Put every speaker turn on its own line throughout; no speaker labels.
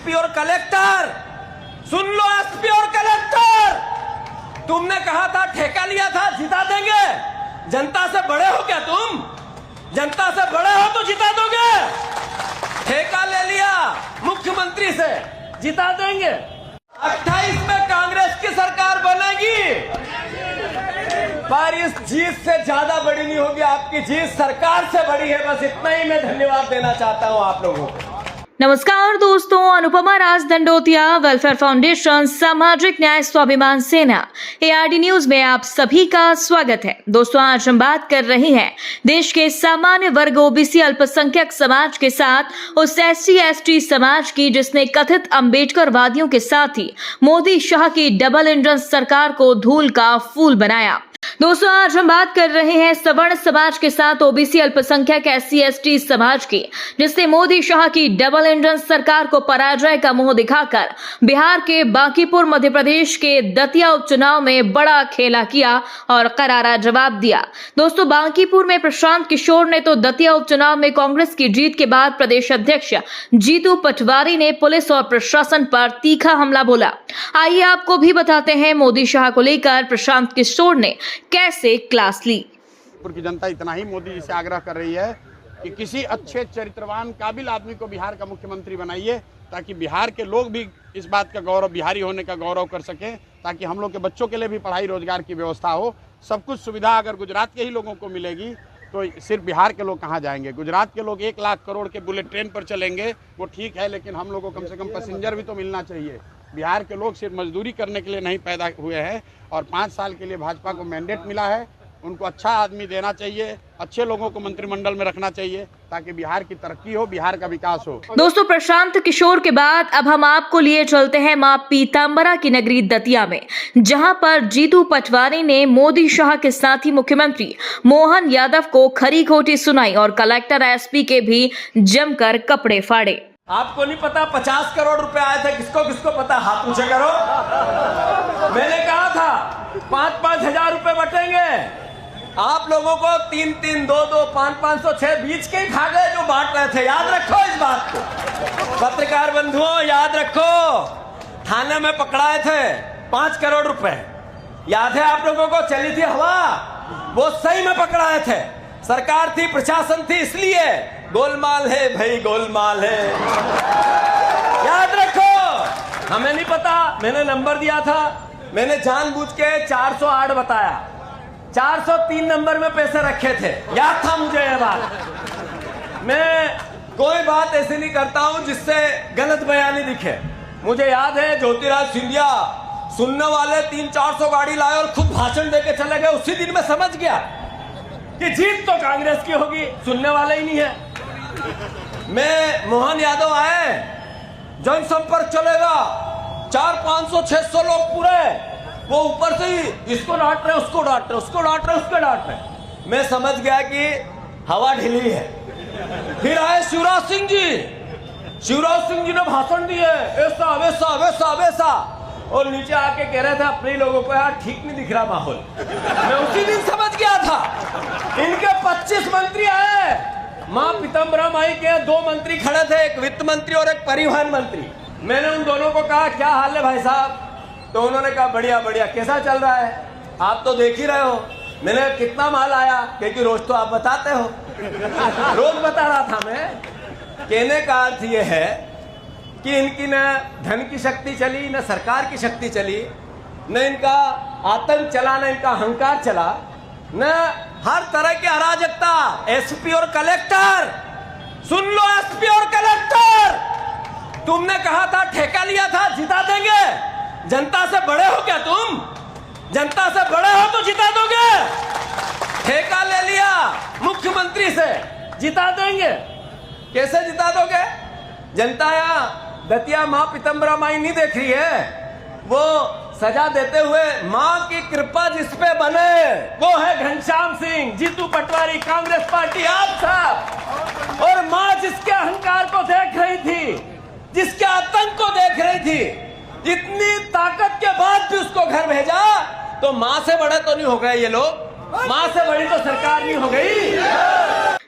SP और collector, सुन लो SP और collector, तुमने कहा था ठेका लिया था जिता देंगे। जनता से बड़े हो क्या तुम? जनता से बड़े हो तो जिता दोगे। ठेका ले लिया मुख्यमंत्री से, जिता देंगे। 28 में कांग्रेस की सरकार बनेगी, पर इस जीत से ज्यादा बड़ी नहीं होगी। आपकी जीत सरकार से बड़ी है। बस इतना ही मैं धन्यवाद देना चाहता हूं आप लोगों को।
नमस्कार दोस्तों, अनुपमा राज दंडोतिया, वेलफेयर फाउंडेशन, सामाजिक न्याय स्वाभिमान सेना, ARD न्यूज में आप सभी का स्वागत है। दोस्तों, आज हम बात कर रहे हैं देश के सामान्य वर्ग OBC अल्पसंख्यक समाज के साथ उस SC/ST समाज की जिसने कथित अम्बेडकरवादियों के साथ ही मोदी शाह की डबल इंजन सरकार को धूल का फूल बनाया। दोस्तों, आज हम बात कर रहे हैं सवर्ण समाज के साथ OBC अल्पसंख्यक SC/ST समाज की जिसने मोदी शाह की डबल इंजन सरकार को पराजय का मुंह दिखाकर बिहार के बांकीपुर, मध्य प्रदेश के दतिया उपचुनाव में बड़ा खेला किया और करारा जवाब दिया। दोस्तों, बांकीपुर में प्रशांत किशोर ने तो दतिया उपचुनाव में कांग्रेस की जीत के बाद प्रदेश अध्यक्ष जीतू पटवारी ने पुलिस और प्रशासन पर तीखा हमला बोला। आइए आपको भी बताते हैं मोदी शाह को लेकर प्रशांत किशोर ने कैसे क्लास ली।
की जनता इतना ही मोदी जी से आग्रह कर रही है कि किसी अच्छे चरित्रवान काबिल आदमी को बिहार का मुख्यमंत्री बनाइए, ताकि बिहार के लोग भी इस बात का गौरव, बिहारी होने का गौरव कर सकें, ताकि हम लोग के बच्चों के लिए भी पढ़ाई रोजगार की व्यवस्था हो। सब कुछ सुविधा अगर गुजरात के ही लोगों को मिलेगी तो सिर्फ बिहार के लोग कहाँ जाएंगे? गुजरात के लोग 1 लाख करोड़ के बुलेट ट्रेन पर चलेंगे, वो ठीक है, लेकिन हम लोगों को कम से कम पैसेंजर भी तो मिलना चाहिए। बिहार के लोग सिर्फ मजदूरी करने के लिए नहीं पैदा हुए हैं और 5 साल के लिए भाजपा को मैंडेट मिला है। उनको अच्छा आदमी देना चाहिए, अच्छे लोगों को मंत्रिमंडल में रखना चाहिए, ताकि बिहार की तरक्की हो, बिहार का विकास हो।
दोस्तों, प्रशांत किशोर के बाद अब हम आपको लिए चलते हैं मां पीतांबरा की नगरी दतिया में, जहां पर जीतू पटवारी ने मोदी शाह के साथ ही मुख्यमंत्री मोहन यादव को खरी खोटी सुनाई और कलेक्टर SP के भी जमकर कपड़े फाड़े।
आपको नहीं पता 50 करोड़ रुपए आए थे? किसको किसको पता? हाथ ऊंचे करो। मैंने कहा था 5-5 हजार रुपए बटेंगे। आप लोगों को 3-3, 2-2, 500, 6 बीच के ही खा गए जो बांट रहे थे। याद रखो इस बात को, पत्रकार बंधुओं, याद रखो। थाने में पकड़ाए थे 5 करोड़ रुपए, याद है आप लोगों को? चली थी हवा, वो सही में पकड़ाए थे। सरकार थी, प्रशासन थी, इसलिए गोलमाल है भाई, गोलमाल है। याद रखो, हमें नहीं पता। मैंने नंबर दिया था, मैंने जानबूझ के 408 बताया, 403 नंबर में पैसे रखे थे। याद था मुझे ये बात। मैं कोई बात ऐसी नहीं करता हूं जिससे गलत बयानी दिखे। मुझे याद है ज्योतिराज सिंधिया सुनने वाले 300-400 गाड़ी लाए और खुद भाषण देके चले गए। उसी दिन मैं समझ गया कि जीत तो कांग्रेस की होगी, सुनने वाले ही नहीं है। मैं मोहन यादव आए, जनसंपर्क चलेगा, 400, 500, 600 लोग पूरे, वो ऊपर से ही इसको डांट रहे, उसको डांट रहे, उसको डांट रहे, उसको डांट रहे। मैं समझ गया कि हवा ढीली है। फिर आए शिवराज सिंह जी। शिवराज सिंह जी ने भाषण दिए, ऐसा वैसा वैसा वैसा, और नीचे आके कह रहे थे अपने लोगों को, यार ठीक नहीं दिख रहा माहौल। मैं उसी दिन समझ गया था। इनके 25 मंत्री आए, मां पीतांबरा माई के 2 मंत्री खड़े थे, एक वित्त मंत्री और एक परिवहन मंत्री। मैंने उन दोनों को कहा क्या हाल है भाई साहब? तो उन्होंने कहा बढ़िया बढ़िया। कैसा चल रहा है? आप तो देख ही रहे हो। मैंने कितना माल आया, क्योंकि रोज तो आप बताते हो। रोज बता रहा था मैं। कहने का अर्थ ये है कि इनकी न धन की शक्ति चली, न सरकार की शक्ति चली, न इनका आतंक चला, न इनका अहंकार चला, न हर तरह की अराजकता। SP और कलेक्टर, सुन लो SP और कलेक्टर, तुमने कहा था ठेका लिया था जिता देंगे। जनता से बड़े हो क्या तुम? जनता से बड़े हो तो जिता दोगे। ठेका ले लिया मुख्यमंत्री से, जिता देंगे। कैसे जिता दोगे? जनता यहाँ दतिया मां पीतांबरा माई नहीं देख रही है, वो सजा देते हुए मां की कृपा जिस पे बने वो है घनश्याम सिंह, जीतू पटवारी, कांग्रेस पार्टी, आप साहब। और मां जिसके अहंकार को देख रही थी, जिसके आतंक को देख रही थी, इतनी ताकत के बाद भी उसको घर भेजा, तो मां से बड़े तो नहीं हो गए ये लोग? मां से बड़ी तो सरकार नहीं हो गई?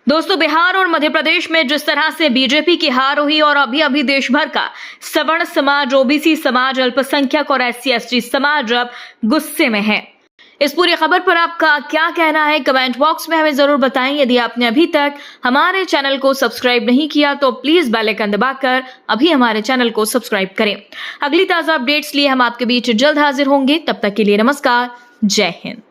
दोस्तों, बिहार और मध्य प्रदेश में जिस तरह से बीजेपी की हार हुई और अभी अभी देश भर का सवर्ण समाज, ओबीसी समाज, अल्पसंख्यक और SC/ST समाज अब गुस्से में है। इस पूरी खबर पर आपका क्या कहना है, कमेंट बॉक्स में हमें जरूर बताएं। यदि आपने अभी तक हमारे चैनल को सब्सक्राइब नहीं किया तो प्लीज बेल आइकन दबाकर अभी हमारे चैनल को सब्सक्राइब करें। अगली ताजा अपडेट्स लिए हम आपके बीच जल्द हाजिर होंगे। तब तक के लिए नमस्कार, जय हिंद।